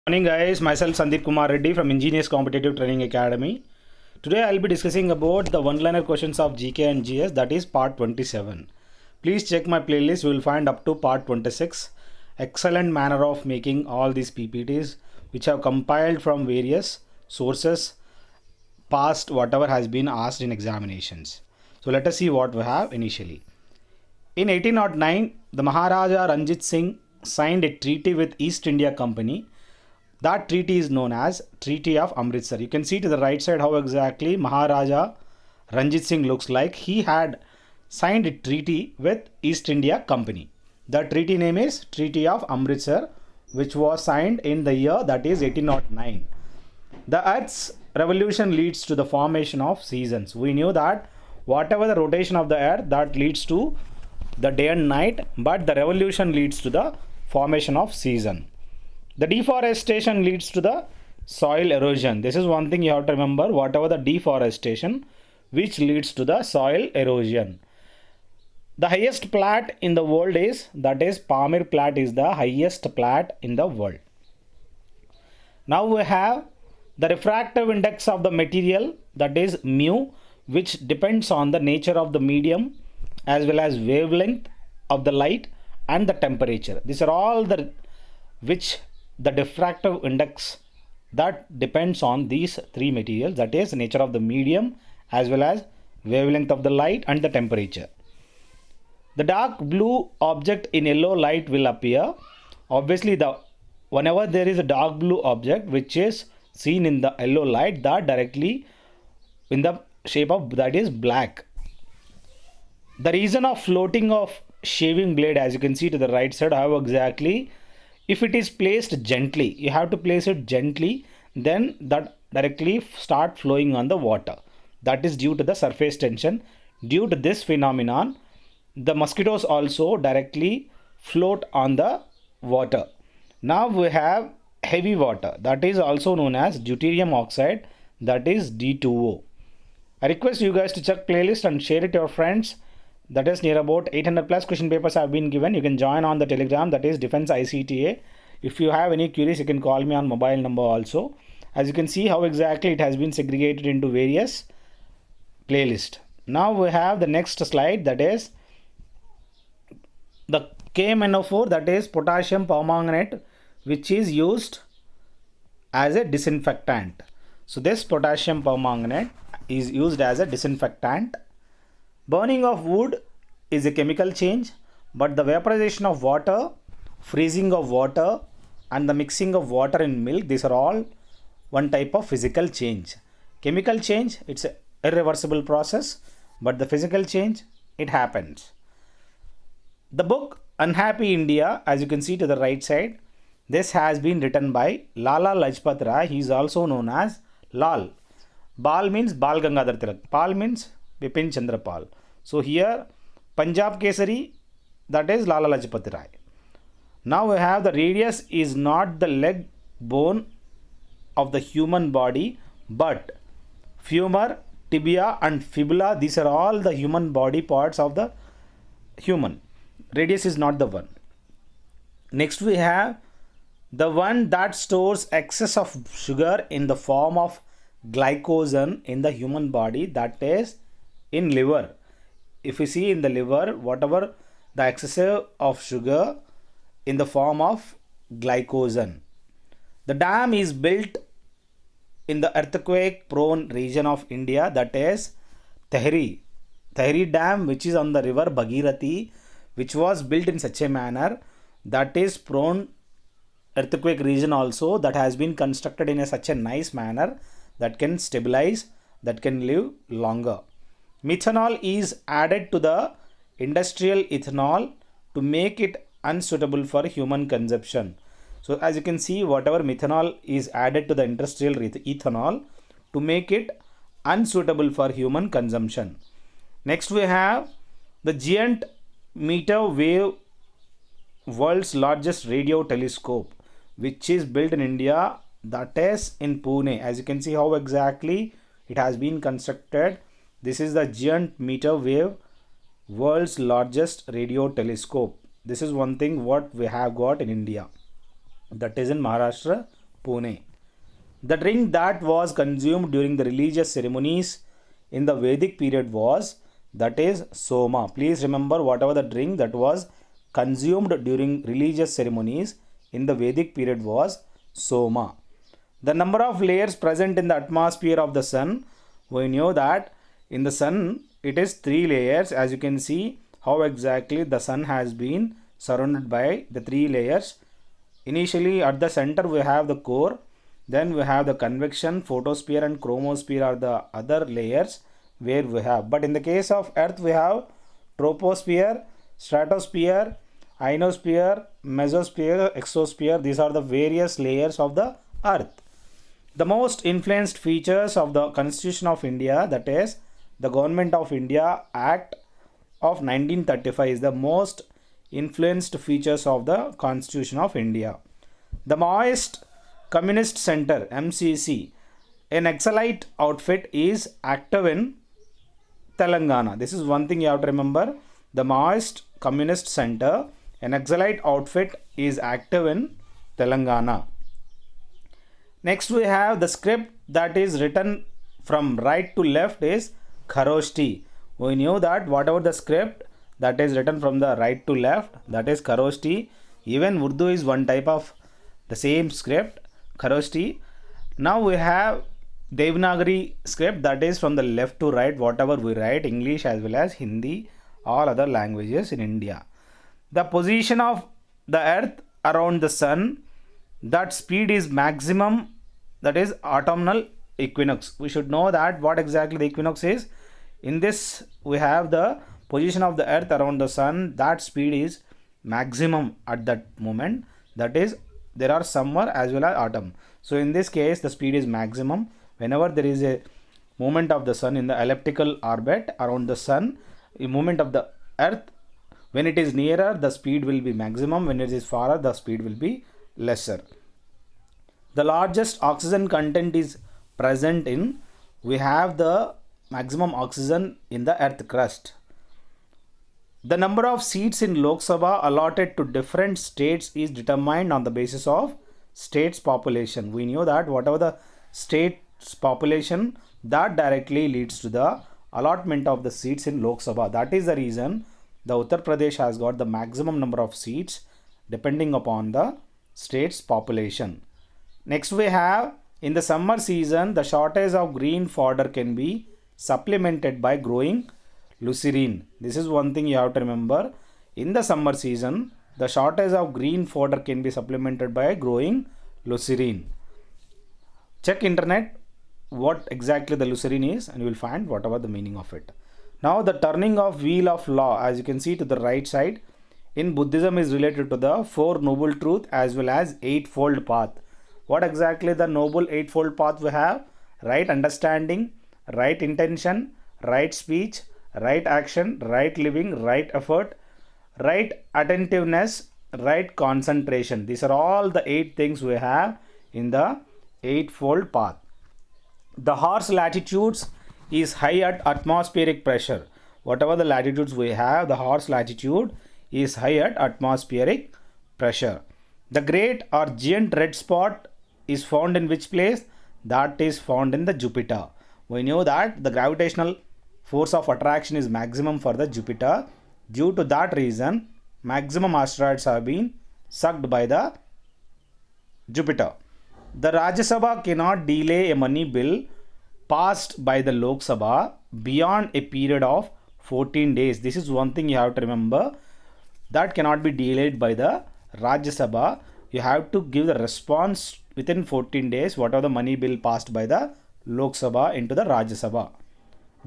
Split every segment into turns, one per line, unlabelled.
Morning guys, myself Sandeep Kumar Reddy from Ingenious Competitive Training Academy. Today I'll be discussing about the one-liner questions of GK and GS, that is part 27. Please check my playlist, you will find up to part 26. Excellent manner of making all these PPTs which have compiled from various sources past whatever has been asked in examinations. So let us see what we have initially. In 1809, the Maharaja Ranjit Singh signed a treaty with East India Company. That treaty is known as Treaty of Amritsar. You can see to the right side how exactly Maharaja Ranjit Singh looks like. He had signed a treaty with East India Company. The treaty name is Treaty of Amritsar, which was signed in the year that is 1809. The Earth's revolution leads to the formation of seasons. We knew that whatever the rotation of the Earth, that leads to the day and night, but the revolution leads to the formation of season. The deforestation leads to the soil erosion. This is one thing you have to remember, whatever the deforestation which leads to the soil erosion. The highest plat in the world is, that is Pamir plat is the highest plat in the world. Now we have the refractive index of the material, that is mu, which depends on the nature of the medium as well as wavelength of the light and the temperature. These are all the which the diffractive index that depends on these three materials, that is nature of the medium as well as wavelength of the light and the temperature. The dark blue object in yellow light will appear. Obviously whenever there is a dark blue object which is seen in the yellow light, that directly in the shape of that is black. The reason of floating of shaving blade, as you can see to the right side, how exactly if it is placed gently, you have to place it gently, then that directly start flowing on the water. That is due to the surface tension. Due to this phenomenon, the mosquitoes also directly float on the water. Now we have heavy water, that is also known as deuterium oxide, that is D2O. I request you guys to check playlist and share it to your friends. That is near about 800 plus question papers have been given. You can join on the Telegram, that is Defense ICTA. If you have any queries, you can call me on mobile number also. As you can see how exactly it has been segregated into various playlists. Now we have the next slide, that is the KMNO4, that is potassium permanganate, which is used as a disinfectant. So this potassium permanganate is used as a disinfectant. Burning of wood is a chemical change, but the vaporization of water, freezing of water and the mixing of water in milk, these are all one type of physical change. Chemical change, it's an irreversible process, but the physical change, it happens. The book Unhappy India, as you can see to the right side, this has been written by Lala Lajpat Rai. He is also known as Lal. Bal means Bal Gangadhar Tilak. Pal means Bipin Chandra Pal. So here Punjab Kesari, that is Lala Lajpat Rai. Now we have the radius is not the leg bone of the human body, but femur, tibia and fibula. These are all the human body parts of the human. Radius is not the one. Next we have the one that stores excess of sugar in the form of glycogen in the human body, that is in liver. If you see in the liver, whatever the excessive of sugar in the form of glycogen. The dam is built in the earthquake prone region of India, that is Tehri. Tehri dam, which is on the river Bhagirathi, which was built in such a manner that is prone earthquake region also, that has been constructed in such a nice manner that can stabilize, that can live longer. Methanol is added to the industrial ethanol to make it unsuitable for human consumption. So as you can see, whatever methanol is added to the industrial ethanol to make it unsuitable for human consumption. Next we have the giant meter wave, world's largest radio telescope, which is built in India, that is in Pune. As you can see how exactly it has been constructed. This is the giant meter wave, world's largest radio telescope. This is one thing what we have got in India, that is in Maharashtra, Pune. The drink that was consumed during the religious ceremonies in the Vedic period was, that is, Soma. Please remember, whatever the drink that was consumed during religious ceremonies in the Vedic period was Soma. The number of layers present in the atmosphere of the sun, we know that in the sun it is 3 layers. As you can see how exactly the sun has been surrounded by the 3 layers. Initially at the center we have the core, then we have the convection, photosphere and chromosphere are the other layers where we have. But in the case of earth we have troposphere, stratosphere, ionosphere, mesosphere, exosphere. These are the various layers of the earth. The most influenced features of the Constitution of India, that is the Government of India Act of 1935, is the most influenced features of the Constitution of India. The Maoist Communist Center, MCC, an Naxalite outfit, is active in Telangana. This is one thing you have to remember. The Maoist Communist Center, an Naxalite outfit, is active in Telangana. Next we have the script that is written from right to left is Kharoshti. We knew that whatever the script that is written from the right to left, that is Kharoshti. Even Urdu is one type of the same script, Kharoshti. Now we have Devanagari script, that is from the left to right, whatever we write, English as well as Hindi, all other languages in India. The position of the earth around the sun, that speed is maximum, that is autumnal equinox. We should know that what exactly the equinox is. In this we have the position of the earth around the sun, that speed is maximum at that moment, that is there are summer as well as autumn. So in this case the speed is maximum whenever there is a movement of the sun in the elliptical orbit around the sun. A movement of the earth, when it is nearer the speed will be maximum, when it is farther the speed will be lesser. The largest oxygen content is present in, we have the maximum oxygen in the earth crust. The number of seats in Lok Sabha allotted to different states is determined on the basis of states population. We knew that whatever the state's population, that directly leads to the allotment of the seats in Lok Sabha. That is the reason the Uttar Pradesh has got the maximum number of seats depending upon the state's population. Next we have, in the summer season the shortage of green fodder can be supplemented by growing lucerne. This is one thing you have to remember. In the summer season the shortage of green fodder can be supplemented by growing lucerne. Check internet what exactly the lucerne is and you will find whatever the meaning of it. Now the turning of wheel of law, as you can see to the right side, in Buddhism is related to the 4 noble truth as well as 8-fold path. What exactly the noble 8-fold path we have? Right understanding, right intention, right speech, right action, right living, right effort, right attentiveness, right concentration. These are all the 8 things we have in the 8-fold path. The horse latitudes is high at atmospheric pressure. Whatever the latitudes we have, the horse latitude is high at atmospheric pressure. The great or giant red spot is found in which place? That is found in the Jupiter. We know that the gravitational force of attraction is maximum for the Jupiter. Due to that reason, maximum asteroids have been sucked by the Jupiter. The Rajya Sabha cannot delay a money bill passed by the Lok Sabha beyond a period of 14 days. This is one thing you have to remember. That cannot be delayed by the Rajya Sabha. You have to give the response within 14 days, whatever the money bill passed by the Lok Sabha into the Rajya Sabha.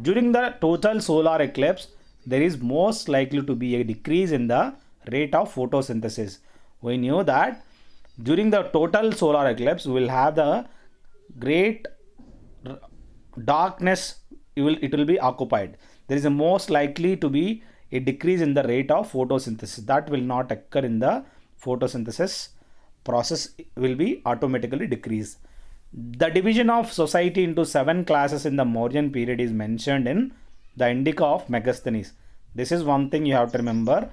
During the total solar eclipse, there is most likely to be a decrease in the rate of photosynthesis. We knew that during the total solar eclipse, we will have the great darkness, it will be occupied. There is a most likely to be a decrease in the rate of photosynthesis. That will not occur in the photosynthesis process, will be automatically decreased. The division of society into 7 classes in the Mauryan period is mentioned in the Indica of Megasthenes. This is one thing you have to remember.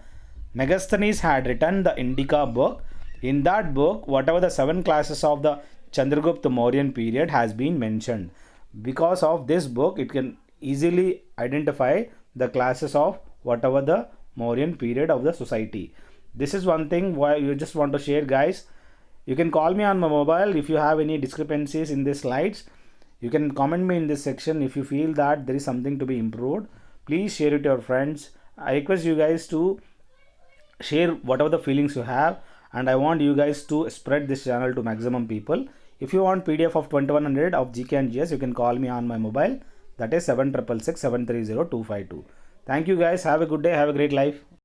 Megasthenes had written the Indica book. In that book, whatever the 7 classes of the Chandragupta Mauryan period has been mentioned. Because of this book, it can easily identify the classes of whatever the Mauryan period of the society. This is one thing why you just want to share, guys. You can call me on my mobile if you have any discrepancies in the slides. You can comment me in this section if you feel that there is something to be improved. Please share it to your friends. I request you guys to share whatever the feelings you have, and I want you guys to spread this channel to maximum people. If you want PDF of 2100 of GK and GS, you can call me on my mobile, that is 7666 730 252. Thank you guys. Have a good day. Have a great life.